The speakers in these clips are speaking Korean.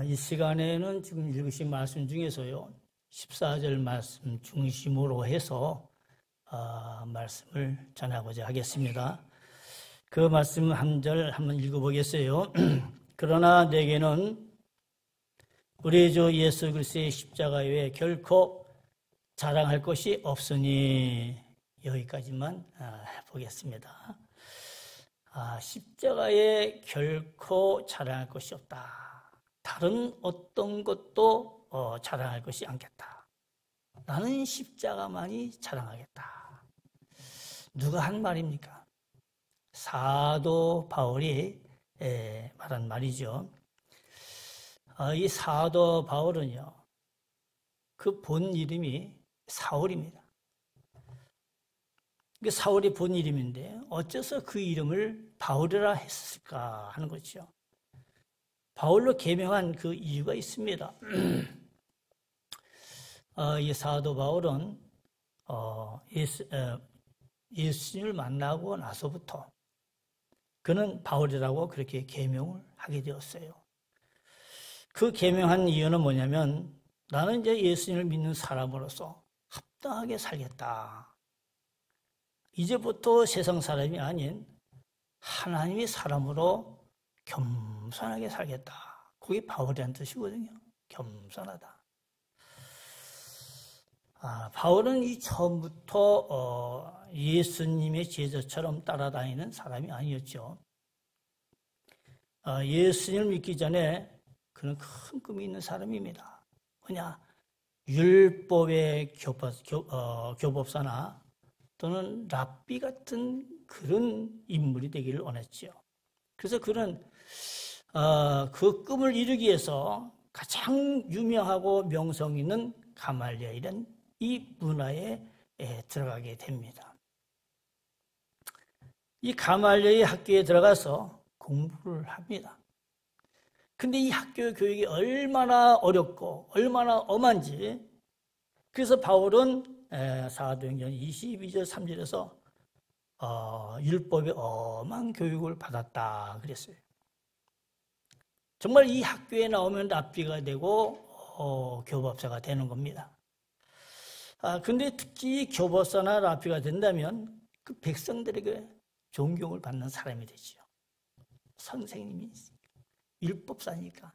이 시간에는 지금 읽으신 말씀 중에서요, 14절 말씀 중심으로 해서 말씀을 전하고자 하겠습니다. 그 말씀 한 절 한번 읽어보겠어요. 그러나 내게는 우리 주 예수 그리스도의 십자가 외에 결코 자랑할 것이 없으니, 여기까지만 보겠습니다. 십자가에 결코 자랑할 것이 없다. 다른 어떤 것도 자랑할 것이 않겠다. 나는 십자가만이 자랑하겠다. 누가 한 말입니까? 사도 바울이 말한 말이죠. 이 사도 바울은요, 그 본 이름이 사울입니다. 사울이 본 이름인데 어째서 그 이름을 바울이라 했을까 하는 거죠. 바울로 개명한 그 이유가 있습니다. 이 사도 바울은 예수님을 만나고 나서부터 그는 바울이라고 그렇게 개명을 하게 되었어요. 그 개명한 이유는 뭐냐면, 나는 이제 예수님을 믿는 사람으로서 합당하게 살겠다. 이제부터 세상 사람이 아닌 하나님의 사람으로 겸손하게 살겠다. 그게 바울이라는 뜻이거든요. 겸손하다. 바울은 이 처음부터 예수님의 제자처럼 따라다니는 사람이 아니었죠. 예수님을 믿기 전에 그는 큰 꿈이 있는 사람입니다. 뭐냐? 율법의 교법사나 또는 랍비 같은 그런 인물이 되기를 원했죠. 그래서 그는 그 꿈을 이루기 위해서 가장 유명하고 명성 있는 가말리엘이라는 이 문화에 들어가게 됩니다. 이 가말리엘 학교에 들어가서 공부를 합니다. 근데 이 학교 교육이 얼마나 어렵고 얼마나 엄한지, 그래서 바울은 사도행전 22절 3절에서 율법의 엄한 교육을 받았다 그랬어요. 정말 이 학교에 나오면 랍비가 되고 교법사가 되는 겁니다. 근데 특히 교법사나 랍비가 된다면 그 백성들에게 존경을 받는 사람이 되죠. 선생님이 율법사니까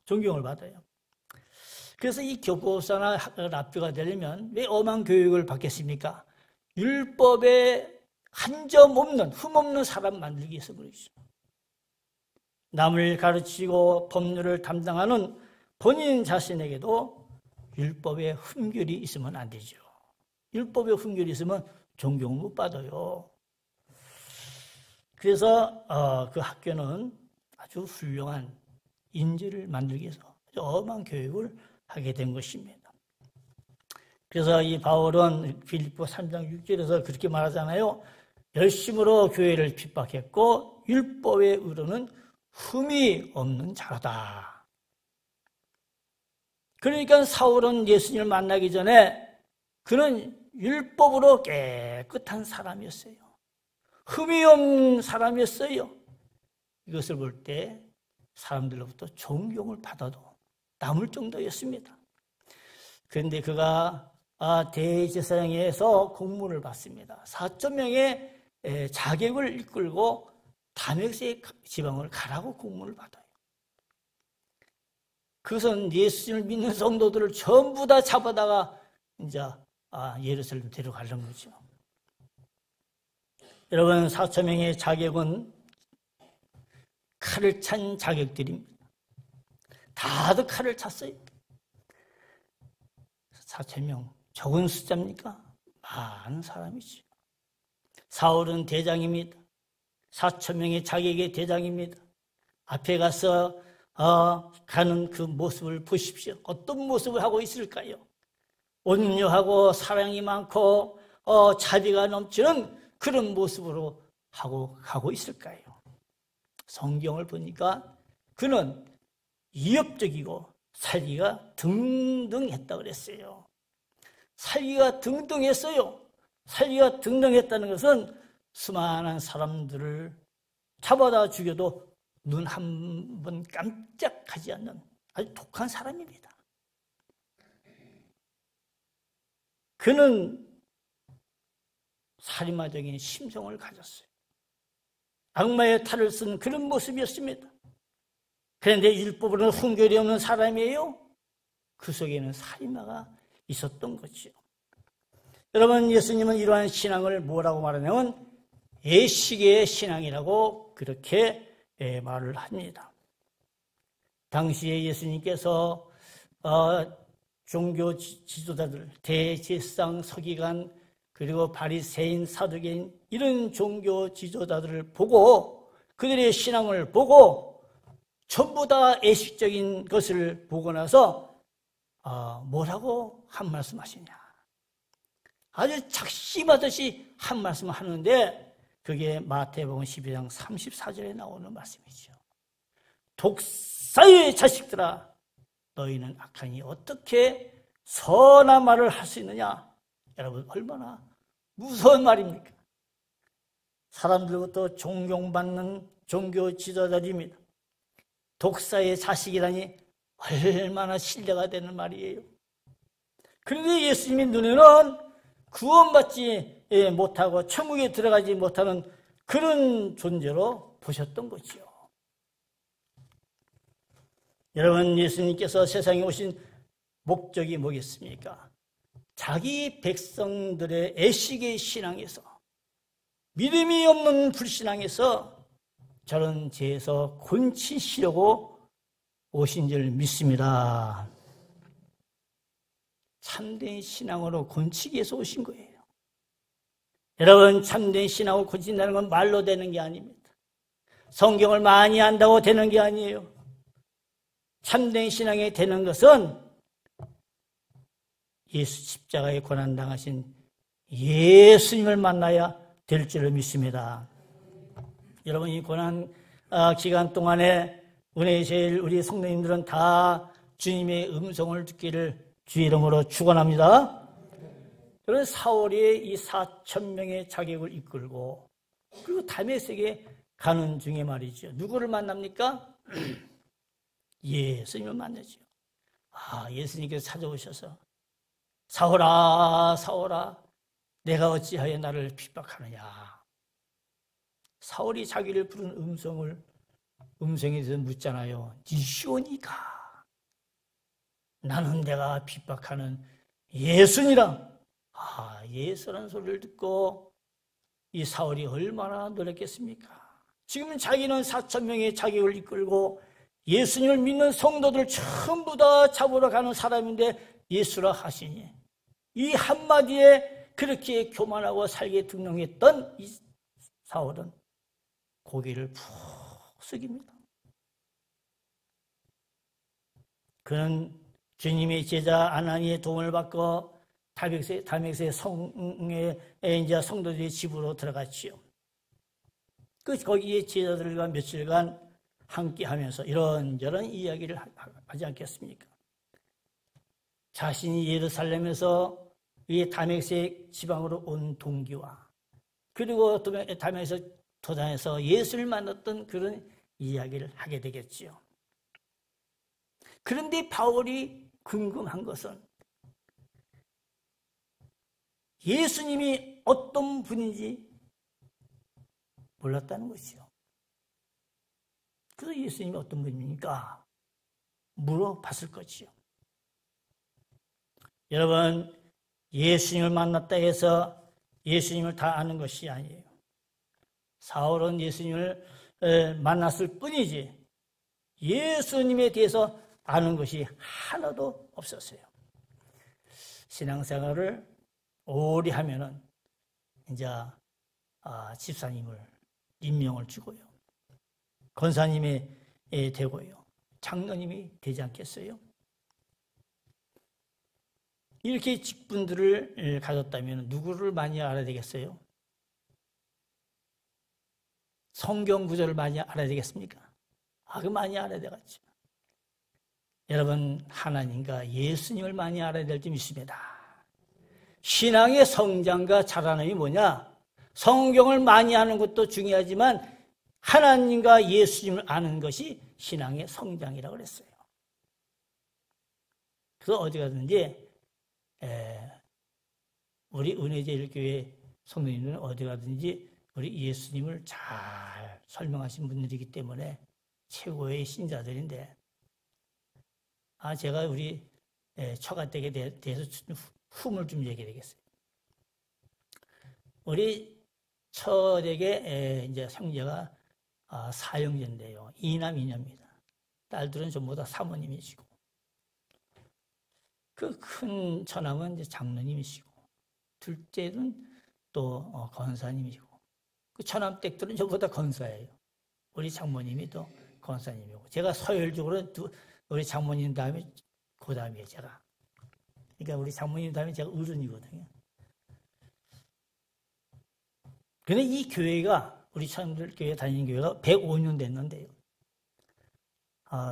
존경을 받아요. 그래서 이 교법사나 랍비가 되려면 왜 엄한 교육을 받겠습니까? 율법에 한 점 없는, 흠 없는 사람 만들기 위해서 그러죠. 남을 가르치고 법률을 담당하는 본인 자신에게도 율법에 흠결이 있으면 안 되죠. 율법에 흠결이 있으면 존경을 못 받아요. 그래서 그 학교는 아주 훌륭한 인재를 만들기 위해서 아주 엄한 교육을 하게 된 것입니다. 그래서 이 바울은 빌립보 3장 6절에서 그렇게 말하잖아요. 열심으로 교회를 핍박했고 율법의 의로는 흠이 없는 자로다. 그러니까 사울은 예수님을 만나기 전에 그는 율법으로 깨끗한 사람이었어요. 흠이 없는 사람이었어요. 이것을 볼 때 사람들로부터 존경을 받아도 남을 정도였습니다. 그런데 그가 대제사장에서 공문을 받습니다. 4,000명의 자객을 이끌고 다메섹 지방을 가라고 공문을 받아요. 그것은 예수님을 믿는 성도들을 전부 다 잡아다가 이제 예루살렘 데려가려는 거죠. 여러분, 4,000명의 자객은 칼을 찬 자객들입니다. 다들 칼을 찼어요. 4,000명, 적은 숫자입니까? 많은 사람이죠. 사울은 대장입니다. 4,000명의 자객의 대장입니다. 앞에 가서 가는 그 모습을 보십시오. 어떤 모습을 하고 있을까요? 온유하고 사랑이 많고 자비가 넘치는 그런 모습으로 하고 가고 있을까요? 성경을 보니까 그는 이협적이고 살기가 등등했다고 그랬어요. 살기가 등등했어요. 살기가 등등했다는 것은 수많은 사람들을 잡아다 죽여도 눈 한 번 깜짝하지 않는 아주 독한 사람입니다. 그는 살인마적인 심성을 가졌어요. 악마의 탈을 쓴 그런 모습이었습니다. 그런데 율법으로는 훈결이 없는 사람이에요. 그 속에는 살인마가 있었던 거죠. 여러분, 예수님은 이러한 신앙을 뭐라고 말하냐면 예식의 신앙이라고 그렇게 말을 합니다. 당시에 예수님께서 종교 지도자들, 대제사장, 서기관, 그리고 바리새인, 사두개인 이런 종교 지도자들을 보고 그들의 신앙을 보고 전부 다 예식적인 것을 보고 나서 뭐라고 한 말씀 하시냐. 아주 작심하듯이 한 말씀을 하는데 그게 마태복음 12장 34절에 나오는 말씀이죠. 독사의 자식들아, 너희는 악하니 어떻게 선한 말을 할 수 있느냐. 여러분, 얼마나 무서운 말입니까? 사람들부터 존경받는 종교 지도자들입니다. 독사의 자식이라니 얼마나 신뢰가 되는 말이에요. 그런데 예수님의 눈에는 구원받지 못하고 천국에 들어가지 못하는 그런 존재로 보셨던 거죠. 여러분, 예수님께서 세상에 오신 목적이 뭐겠습니까? 자기 백성들의 애식의 신앙에서, 믿음이 없는 불신앙에서 저런 죄에서 곤치시려고 오신 줄 믿습니다. 참된 신앙으로 곤치기 위해서 오신 거예요. 여러분, 참된 신앙으로 곤친다는 건 말로 되는 게 아닙니다. 성경을 많이 안다고 되는 게 아니에요. 참된 신앙이 되는 것은 예수 십자가에 고난당하신 예수님을 만나야 될 줄을 믿습니다. 여러분, 이 고난 기간 동안에 은혜의 제일 우리 성도님들은 다 주님의 음성을 듣기를 주의 이름으로 축원합니다. 그런 사울이 이 4,000명의 자객을 이끌고 그리고 다메섹에 가는 중에 말이죠. 누구를 만납니까? 예수님을 만나죠. 예수님께서 찾아오셔서 사울아, 사울아, 내가 어찌하여 나를 핍박하느냐. 사울이 자기를 부른 음성에 대해서 묻잖아요. 니시오니까. 나는 내가 핍박하는 예수니라. 예수라는 소리를 듣고 이 사울이 얼마나 놀랐겠습니까? 지금 자기는 4,000명의 자객을 이끌고 예수님을 믿는 성도들 전부 다 잡으러 가는 사람인데 예수라 하시니 이 한마디에 그렇게 교만하고 살게 등록했던 이 사울은 고개를 푹 숙입니다. 그는 주님의 제자 아나니의 도움을 받고 다메섹의 성에 이제 성도들의 집으로 들어갔지요. 거기에 제자들과 며칠간 함께하면서 이런저런 이야기를 하지 않겠습니까? 자신이 예루살렘에서 이 다메섹 지방으로 온 동기와 그리고 다메섹 도단에서 예수를 만났던 그런 이야기를 하게 되겠지요. 그런데 바울이 궁금한 것은 예수님이 어떤 분인지 몰랐다는 것이죠. 그래서 예수님이 어떤 분입니까? 물어봤을 거지요. 여러분, 예수님을 만났다 해서 예수님을 다 아는 것이 아니에요. 사울은 예수님을 만났을 뿐이지 예수님에 대해서 아는 것이 하나도 없었어요. 신앙생활을 오래 하면은 이제 집사님을 임명을 주고요. 권사님이 되고요. 장로님이 되지 않겠어요? 이렇게 직분들을 가졌다면 누구를 많이 알아야 되겠어요? 성경 구절을 많이 알아야 되겠습니까? 그 많이 알아야 되겠죠. 여러분, 하나님과 예수님을 많이 알아야 될 줄 믿습니다. 신앙의 성장과 자라남이 뭐냐? 성경을 많이 하는 것도 중요하지만 하나님과 예수님을 아는 것이 신앙의 성장이라고 그랬어요. 그래서 어디 가든지 우리 은혜제일교회 성도님들은 어디 가든지 우리 예수님을 잘 설명하신 분들이기 때문에 최고의 신자들인데, 제가 우리 처가댁에 대해서 흠을 좀 얘기해 되겠어요. 우리 처댁에 이제 형제가 사형제인데요. 2남 2녀입니다. 딸들은 전부 다 사모님이시고, 그 큰 처남은 이제 장로님이시고, 둘째는 또 권사님이시고, 그 처남댁들은 전부 다 권사예요. 우리 장모님이 또 권사님이고, 제가 서열적으로 우리 장모님 다음에 그 다음이에요, 제가. 그러니까 우리 장모님 다음에 제가 어른이거든요. 근데 이 교회가, 우리 사람들 교회 다니는 교회가 105년 됐는데요.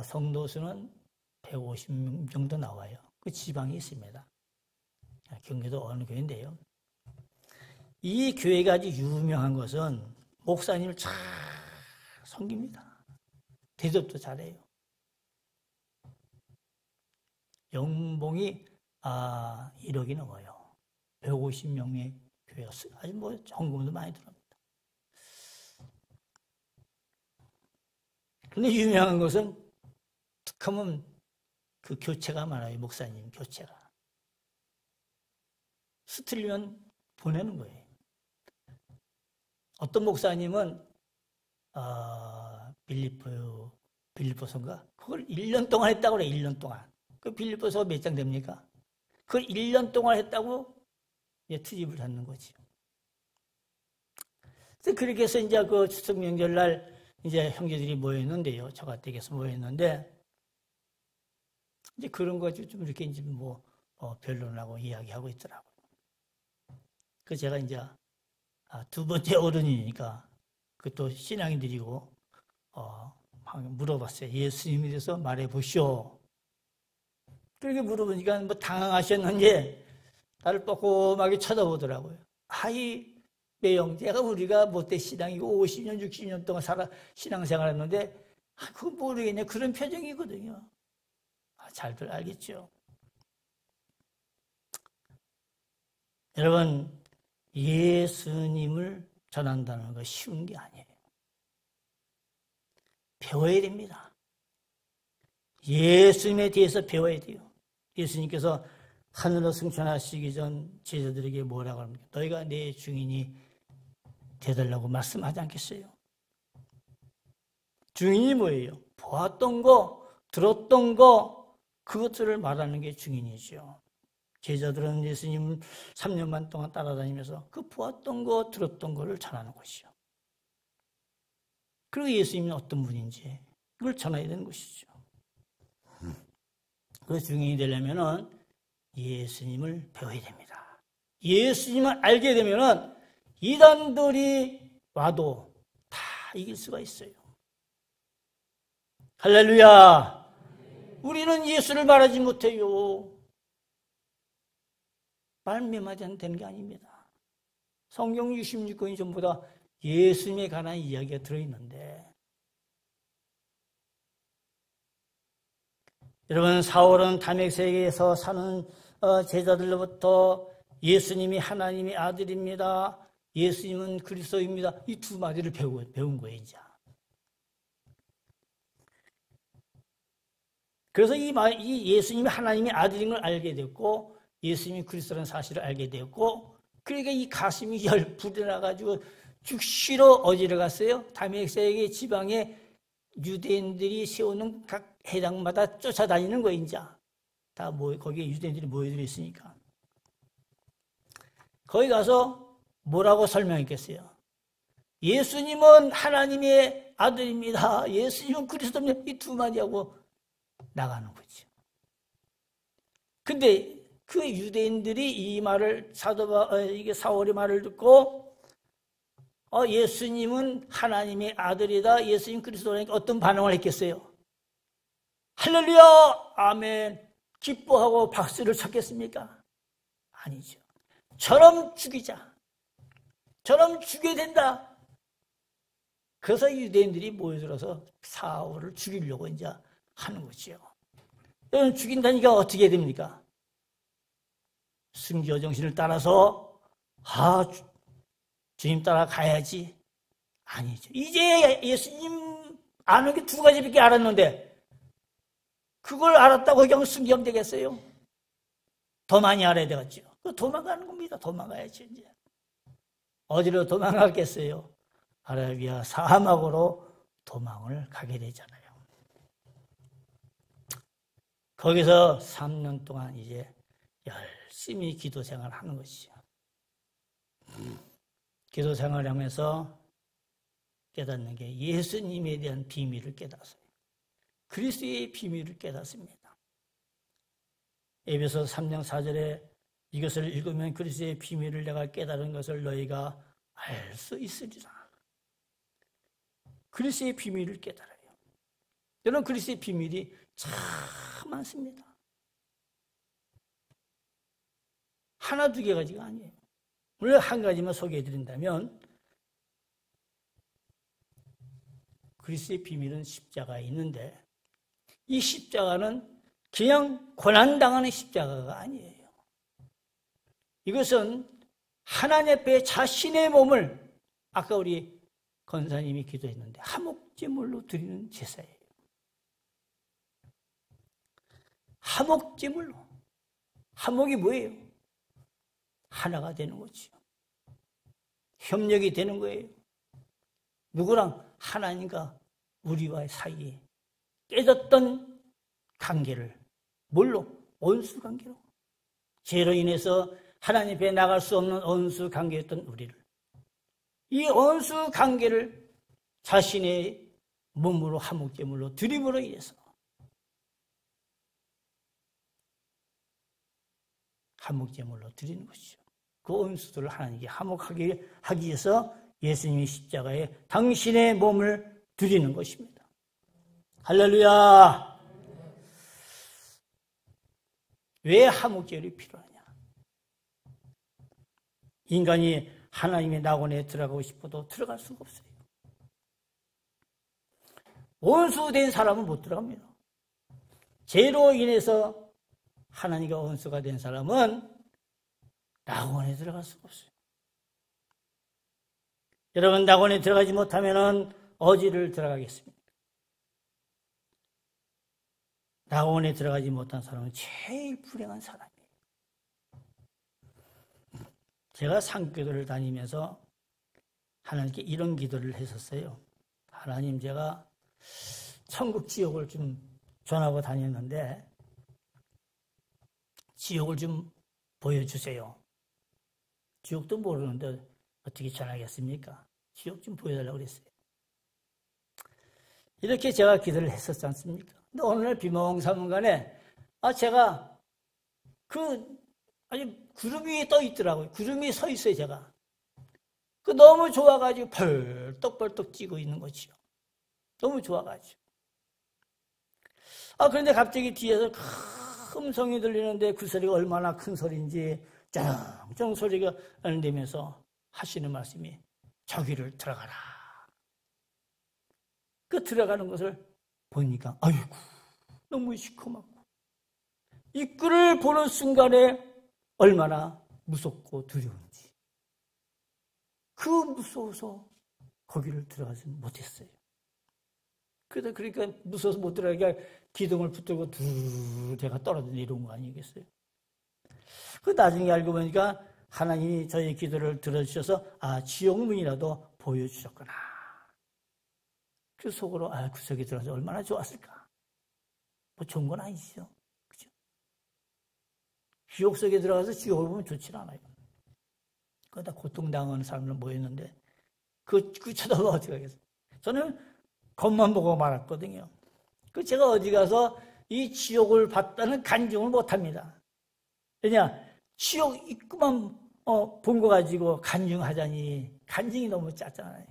성도 수는 150명 정도 나와요. 그 지방이 있습니다. 경기도 어느 교회인데요. 이 교회가 아주 유명한 것은 목사님을 잘 섬깁니다. 대접도 잘해요. 연봉이 1억이 넘어요. 150명의 교회가 아주 헌금도 많이 들어옵니다. 그런데 유명한 것은 툭하면 그 교체가 많아요. 목사님 교체가. 스틀리면 보내는 거예요. 어떤 목사님은 빌립보서인가? 그걸 1년 동안 했다고 그래. 1년 동안. 그 빌립보서가 몇 장 됩니까? 그걸 1년 동안 했다고 이제 트집을 잡는 거지. 그래서 그렇게 해서 이제 그 추석 명절날 이제 형제들이 모였는데요. 처가댁에서 모였는데, 이제 그런 거 좀 이렇게 이제 변론하고 이야기하고 있더라고요. 그래서 제가 이제 두 번째 어른이니까 그 또 신앙인들이고 물어봤어요. 예수님에 대해서 말해 보시오. 그렇게 물어보니까 당황하셨는지 나를 뻐끔하게 쳐다보더라고요. 매형제가 우리가 못돼 신앙이고 50년, 60년 동안 신앙생활했는데 그거 모르겠냐 그런 표정이거든요. 잘들 알겠죠. 여러분, 예수님을 전한다는 거 쉬운 게 아니에요. 배워야 됩니다. 예수님에 대해서 배워야 돼요. 예수님께서 하늘로 승천하시기 전 제자들에게 뭐라고 합니까? 너희가 내 증인이 되달라고 말씀하지 않겠어요? 증인이 뭐예요? 보았던 거, 들었던 거, 그것들을 말하는 게 증인이죠. 제자들은 예수님 3년만 동안 따라다니면서 그 보았던 거, 들었던 거를 전하는 것이죠. 그리고 예수님이 어떤 분인지 그걸 전해야 되는 것이죠. 그 증인이 되려면은 예수님을 배워야 됩니다. 예수님을 알게 되면은 이단들이 와도 다 이길 수가 있어요. 할렐루야! 우리는 예수를 말하지 못해요. 말매마지 되는 게 아닙니다. 성경 66권이 전부 다 예수님에 관한 이야기가 들어있는데, 여러분, 사울은 다메섹에서 사는 제자들로부터 예수님이 하나님의 아들입니다, 예수님은 그리스도입니다, 이 두 마디를 배운 거예요, 이제. 그래서 이 예수님이 하나님의 아들인 걸 알게 됐고, 예수님이 그리스도라는 사실을 알게 됐고, 그러니까 이 가슴이 열불이 나가지고 즉시로 어디로 갔어요? 다메섹의 지방에 유대인들이 세우는 각 해당마다 쫓아다니는 거예요, 이제. 다 거기에 유대인들이 모여들어 있으니까. 거기 가서 뭐라고 설명했겠어요? 예수님은 하나님의 아들입니다. 예수님은 그리스도입니다. 이 두 마디하고 나가는 거죠. 근데 그 유대인들이 이 말을 이게 사울의 말을 듣고 예수님은 하나님의 아들이다, 예수님 그리스도라니까 어떤 반응을 했겠어요? 할렐루야! 아멘! 기뻐하고 박수를 쳤겠습니까? 아니죠. 저럼 죽이자. 저럼 죽여야 된다. 그래서 유대인들이 모여들어서 사울을 죽이려고 이제 하는 거지요. 여러분, 죽인다니까 어떻게 됩니까? 순교 정신을 따라서 주님 따라 가야지. 아니죠. 이제 예수님 아는 게 두 가지밖에 알았는데 그걸 알았다고 그냥 순교하면 되겠어요? 더 많이 알아야 되겠죠. 도망가는 겁니다. 도망가야지 이제. 어디로 도망갔겠어요? 아라비아 사막으로 도망을 가게 되잖아요. 거기서 3년 동안 이제 열심히 기도 생활을 하는 것이죠. 기도 생활을 하면서 깨닫는 게 예수님에 대한 비밀을 깨닫어요. 그리스도의 비밀을 깨닫습니다. 에베소 3장 4절에 이것을 읽으면 그리스도의 비밀을 내가 깨달은 것을 너희가 알 수 있으리라. 그리스도의 비밀을 깨달아요. 여러분, 그리스도의 비밀이 참 많습니다. 하나 두 개 가지가 아니에요. 오늘 한 가지만 소개해 드린다면 그리스도의 비밀은 십자가에 있는데 이 십자가는 그냥 고난당하는 십자가가 아니에요. 이것은 하나님 앞에 자신의 몸을 아까 우리 권사님이 기도했는데 화목제물로 드리는 제사예요. 화목제물로. 화목이 뭐예요? 하나가 되는 거죠. 협력이 되는 거예요. 누구랑? 하나님과 우리와의 사이에 깨졌던 관계를 뭘로? 원수관계로. 죄로 인해서 하나님 앞에 나갈 수 없는 원수관계였던 우리를 이 원수관계를 자신의 몸으로 화목제물로 드림으로 인해서 화목제물로 드리는 것이죠. 그 원수들을 하나님께 화목하게 하기 위해서 예수님이 십자가에 당신의 몸을 드리는 것입니다. 할렐루야! 왜 화목제물이 필요하냐? 인간이 하나님의 낙원에 들어가고 싶어도 들어갈 수가 없어요. 원수된 사람은 못 들어갑니다. 죄로 인해서 하나님과 원수가 된 사람은 낙원에 들어갈 수가 없어요. 여러분, 낙원에 들어가지 못하면 어디를 들어가겠습니까? 낙원에 들어가지 못한 사람은 제일 불행한 사람이에요. 제가 산기도를 다니면서 하나님께 이런 기도를 했었어요. 하나님, 제가 천국 지옥을 좀 전하고 다녔는데 지옥을 좀 보여주세요. 지옥도 모르는데 어떻게 전하겠습니까? 지옥 좀 보여달라고 그랬어요. 이렇게 제가 기도를 했었지 않습니까? 근데 어느 날 비몽사몽간에 제가 아니 구름 위에 떠 있더라고요. 구름 위에 서 있어요, 제가. 너무 좋아가지고 벌떡벌떡 뛰고 있는 거지요. 너무 좋아가지고. 그런데 갑자기 뒤에서 큰 성이 들리는데 그 소리가 얼마나 큰 소리인지 쩡쩡 소리가 나면서 하시는 말씀이 저기를 들어가라. 그 들어가는 것을 보니까 아이고 너무 시커멓고 이 꿀을 보는 순간에 얼마나 무섭고 두려운지 그 무서워서 거기를 들어가지 못했어요. 그러니까 무서워서 못 들어가니까 기둥을 붙들고 제가 떨어져 내려온 거 아니겠어요? 나중에 알고 보니까 하나님이 저희 기도를 들어주셔서 지옥문이라도 보여주셨구나. 그 속으로 그 속에 들어가서 얼마나 좋았을까. 뭐 좋은 건 아니죠. 그죠? 지옥 속에 들어가서 지옥을 보면 좋지 않아요. 거기다 고통당하는 사람들 모였는데 그 쳐다보고 어떻게 하겠어요? 저는 겉만 보고 말았거든요. 제가 어디 가서 이 지옥을 봤다는 간증을 못합니다. 왜냐? 지옥 입구만 본 거 가지고 간증하자니 간증이 너무 짜잖아요.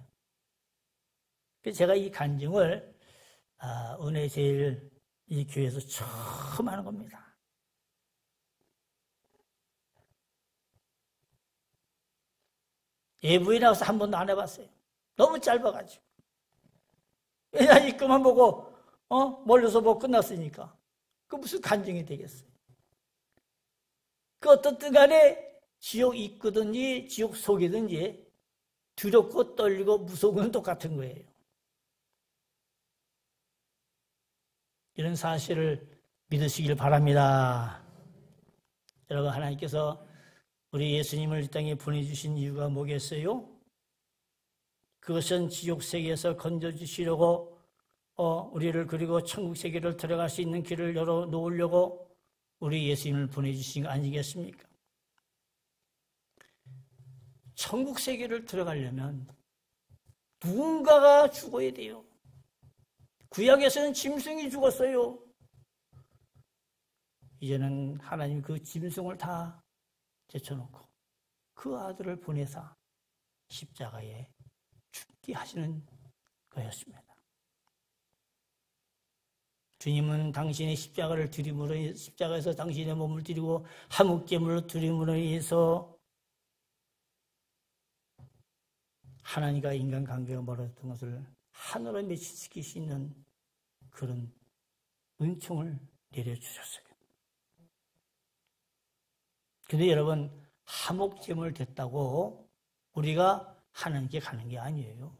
그래서 제가 이 간증을 은혜제일 이 교회에서 처음 하는 겁니다. 예부에 나와서 한 번도 안 해봤어요. 너무 짧아가지고. 왜냐, 입구만 보고, 멀리서 보고 끝났으니까. 그 무슨 간증이 되겠어요? 그 어떻든 간에 지옥 입구든지 지옥 속이든지 두렵고 떨리고 무서운 건 똑같은 거예요. 이런 사실을 믿으시길 바랍니다. 여러분, 하나님께서 우리 예수님을 이 땅에 보내주신 이유가 뭐겠어요? 그것은 지옥 세계에서 건져주시려고 우리를, 그리고 천국 세계를 들어갈 수 있는 길을 열어 놓으려고 우리 예수님을 보내주신 거 아니겠습니까? 천국 세계를 들어가려면 누군가가 죽어야 돼요. 구약에서는 짐승이 죽었어요. 이제는 하나님이 그 짐승을 다 제쳐놓고 그 아들을 보내사 십자가에 죽게 하시는 거였습니다. 주님은 당신의 십자가를 드림으로, 십자가에서 당신의 몸을 드리고 화목제물로 드림으로 인해서 하나님과 인간관계가 멀어졌던 것을 하늘로 매치시킬 수 있는 그런 은총을 내려주셨어요. 근데 여러분, 화목제물 됐다고 우리가 하나님께 가는 게 아니에요.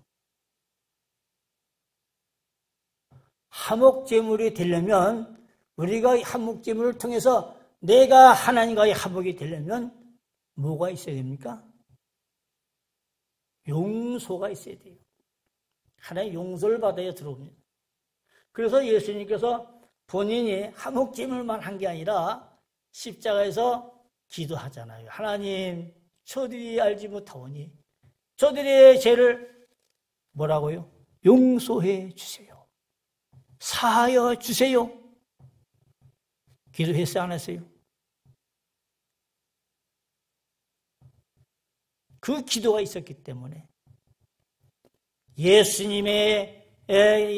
화목제물이 되려면, 우리가 화목제물을 통해서 내가 하나님과의 화목이 되려면 뭐가 있어야 됩니까? 용서가 있어야 돼요. 하나의 용서를 받아야 들어옵니다. 그래서 예수님께서 본인이 화목제물만 한 게 아니라 십자가에서 기도하잖아요. 하나님, 저들이 알지 못하오니 저들의 죄를 뭐라고요? 용서해 주세요. 사하여 주세요. 기도했어요, 안 했어요? 그 기도가 있었기 때문에 예수님의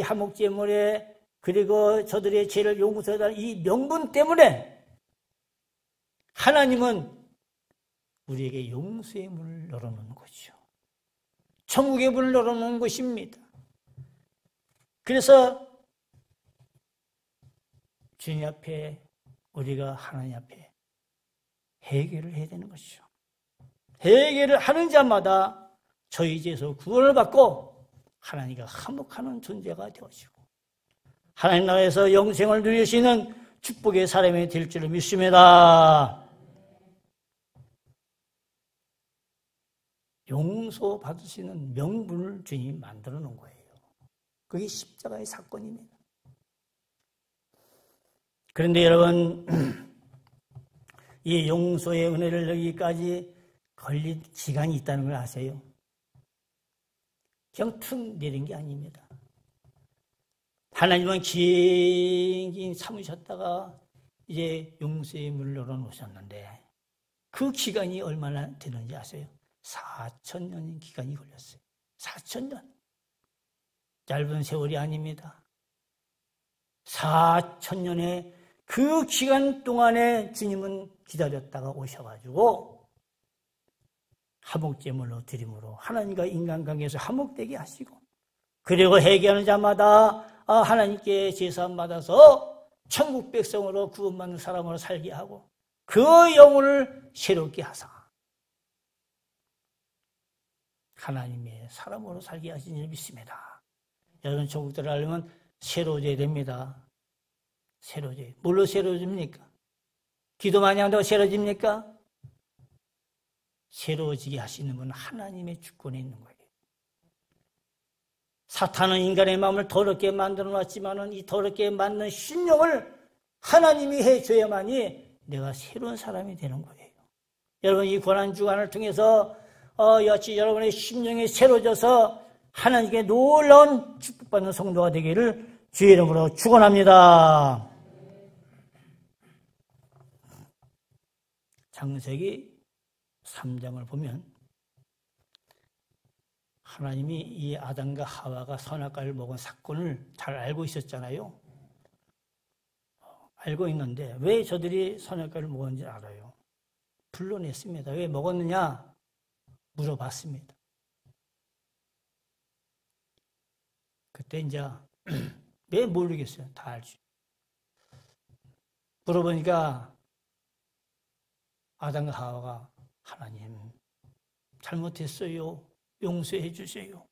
화목제물에, 그리고 저들의 죄를 용서해달라는 이 명분 때문에 하나님은 우리에게 용서의 문을 열어놓는 거죠. 천국의 문을 열어놓는 것입니다. 그래서 주님 앞에, 우리가 하나님 앞에 회개를 해야 되는 것이죠. 회개를 하는 자마다 저희 죄에서 구원을 받고 하나님과 화목하는 존재가 되어지고 하나님 나라에서 영생을 누릴 수 있는 축복의 사람이 될 줄을 믿습니다. 용서받으시는 명분을 주님이 만들어 놓은 거예요. 그게 십자가의 사건입니다. 그런데 여러분, 이 용서의 은혜를 여기까지 걸린 기간이 있다는 걸 아세요? 그냥 툭 내린 게 아닙니다. 하나님은 긴 참으셨다가 이제 용서의 문을 열어놓으셨는데 그 기간이 얼마나 되는지 아세요? 4,000년의 기간이 걸렸어요. 4,000년. 짧은 세월이 아닙니다. 4,000년의 그 기간 동안에 주님은 기다렸다가 오셔가지고 화목제물로 드림으로 하나님과 인간관계에서 화목되게 하시고, 그리고 회개하는 자마다 하나님께 제사함 받아서 천국 백성으로 구원받는 사람으로 살게 하고 그 영혼을 새롭게 하사 하나님의 사람으로 살게 하신 줄 믿습니다. 여러분, 천국 들어가려면 새로워져야 됩니다. 새로워져야. 뭘로 새로워집니까? 기도 많이 한다고 새로워집니까? 새로워지게 하시는 분은 하나님의 주권에 있는 거예요. 사탄은 인간의 마음을 더럽게 만들어 놨지만은 이 더럽게 만든 신령을 하나님이 해줘야만이 내가 새로운 사람이 되는 거예요. 여러분, 이 고난주간을 통해서 여치 여러분의 심령이 새로워져서 하나님께 놀라운 축복받는 성도가 되기를 주의 이름으로 축원합니다. 창세기 3장을 보면 하나님이 이 아담과 하와가 선악과를 먹은 사건을 잘 알고 있었잖아요. 알고 있는데 왜 저들이 선악과를 먹었는지 알아요. 불러냈습니다. 왜 먹었느냐 물어봤습니다. 그 그때 이제 왜 모르겠어요. 다 알죠. 물어보니까 아담과 하와가 하나님 잘못했어요. 용서해 주세요.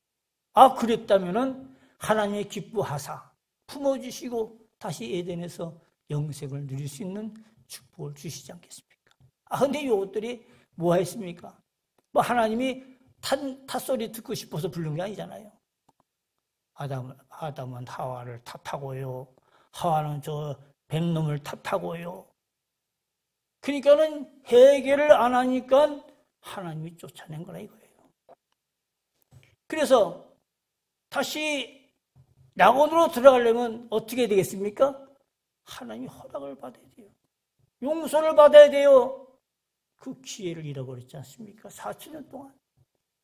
아, 그랬다면은 하나님의 기뻐하사 품어주시고 다시 에덴에서 영생을 누릴 수 있는 축복을 주시지 않겠습니까? 아, 근데 이것들이 뭐 했습니까? 뭐 하나님이 탓소리 듣고 싶어서 부른 게 아니잖아요. 아담은 하와를 탓하고요. 하와는 저 뱀놈을 탓하고요. 그러니까는 해결을 안 하니까 하나님이 쫓아낸 거라 이거예요. 그래서 다시 낙원으로 들어가려면 어떻게 되겠습니까? 하나님이 허락을 받아야 돼요. 용서를 받아야 돼요. 그 기회를 잃어버렸지 않습니까? 4천년 동안.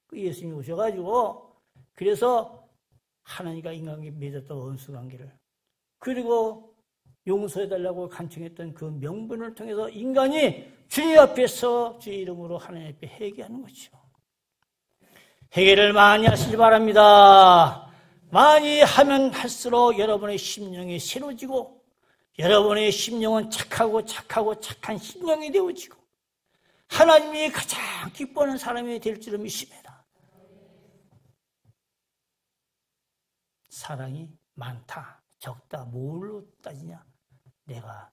그 예수님이 오셔가지고 그래서 하나님과 인간에게 맺었던 원수관계를 그리고 용서해달라고 간청했던 그 명분을 통해서 인간이 주님 앞에서 주의 이름으로 하나님 앞에 회개하는 거죠. 회개를 많이 하시기 바랍니다. 많이 하면 할수록 여러분의 심령이 새로워지고 여러분의 심령은 착한 심령이 되어지고 하나님이 가장 기뻐하는 사람이 될 줄을 믿습니다. 사랑이 많다, 적다, 뭘로 따지냐? 내가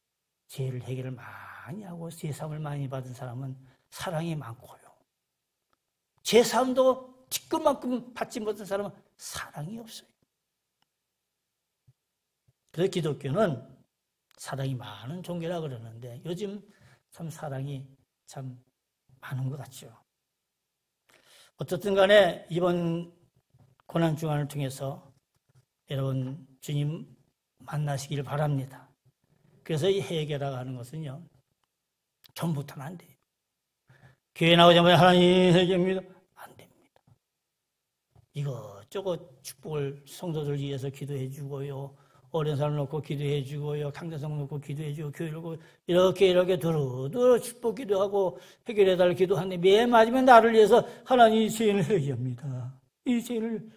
죄를 해결을 많이 하고 제사함을 많이 받은 사람은 사랑이 많고요. 제사함도 티끌만큼 받지 못한 사람은 사랑이 없어요. 그래서 기독교는 사랑이 많은 종교라 그러는데 요즘 참 사랑이 참 많은 것 같죠. 어떻든 간에 이번 고난주간을 통해서 여러분 주님 만나시기를 바랍니다. 그래서 이 해결하고 하는 것은요, 전부터는 안 돼요. 교회 나오자마자 하나님 해결입니다. 안 됩니다. 이것저것 축복을 성도들 위해서 기도해 주고요. 어려운 사람 놓고 기도해 주고요. 강대상 놓고 기도해 주고 교회를 놓고 이렇게 두루두루 축복 기도하고 해결해 달라고 기도하는데 매 맞으면 나를 위해서 하나님 이 죄인을 회개합니다. 이 죄인을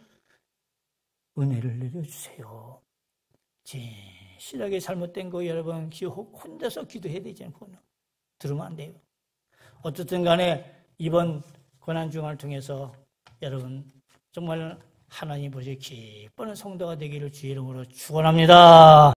은혜를 내려주세요. 진실하게 잘못된 거 여러분 혼자서 기도해야 되지 않고는 들으면 안 돼요. 어쨌든 간에 이번 고난주간을 통해서 여러분 정말 하나님 보시기에 기뻐하는 성도가 되기를 주의 이름으로 축원합니다.